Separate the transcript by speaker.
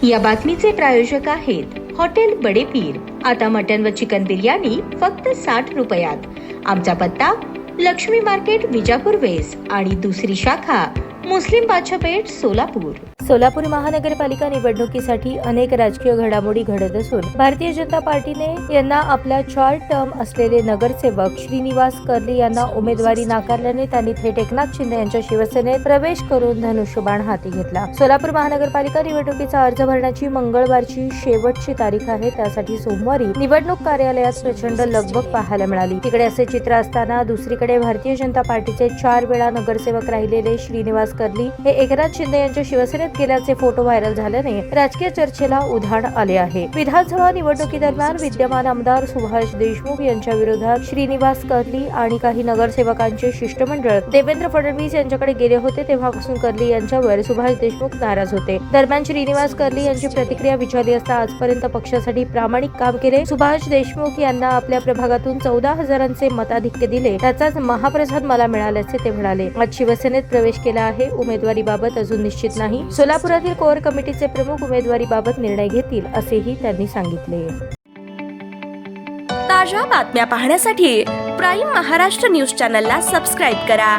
Speaker 1: या बातमीचे प्रायोजक आहेत हॉटेल बडे पीर। आता मटन व चिकन बिर्याणी फक्त 60 रुपयात। आमचा पत्ता लक्ष्मी मार्केट विजापूर वेस्ट आणि दुसरी शाखा मुस्लिम बादशाहपेठ सोलापूर।
Speaker 2: सोलापूर महानगरपालिका निवडणुकीसाठी अनेक राजकीय घडामोडी घडत असून भारतीय जनता पार्टीने यांना आपल्या 4 टर्म असलेले नगरसेवक श्रीनिवास कर्ली यांना उमेदवारी नाकारल्याने त्यांनी थेट एकनाथ शिंदे यांच्या शिवसेनेत प्रवेश करून धनुष्यबाण हाती घेतला। सोलापूर महानगरपालिका निवडणुकीचा अर्ज भरण्याची मंगळवारची शेवटची तारीख आहे। त्यासाठी सोमवारी निवडणूक कार्यालयात प्रचंड लगबग पाहायला मिळाली। तिकडे असे चित्र असताना दुसरीकडे भारतीय जनता पार्टीचे 4 वेळा नगरसेवक राहिलेले श्रीनिवास कर्ली हे एकनाथ शिंदे यांच्या शिवसेनेत गेल्याचे फोटो व्हायरल झाल्याने राजकीय चर्चेला उधाण आले आहे। विधानसभा निवडणुकीदरम्यान विद्यमान आमदार सुभाष देशमुख यांच्या विरोधात श्रीनिवास कर्ली आणि काही नगरसेवकांचे शिष्टमंडळ देवेंद्र फडणवीस यांच्याकडे गेले होते, तेव्हापासून कर्ली यांच्यावर सुभाष देशमुख नाराज होते। दरम्यान श्रीनिवास कर्ली यांची प्रतिक्रिया विचारली असता आजपर्यंत पक्षासाठी प्रामाणिक काम केले, सुभाष देशमुख यांना आपल्या प्रभागातून 14,000चे मताधिक्य दिले, त्याचाच महाप्रसाद मला मिळाल्याचे ते म्हणाले। आज शिवसेनेत प्रवेश केला आहे। उमेदवारीबाबत अजून निश्चित नाही। सोलापुरातील कोर कमिटीचे प्रमुख उमेदवारीबाबत निर्णय घेतील असेही त्यांनी सांगितले।
Speaker 3: ताज्या बातम्या पाहण्यासाठी प्राईम महाराष्ट्र न्यूज चॅनलला सबस्क्राईब करा।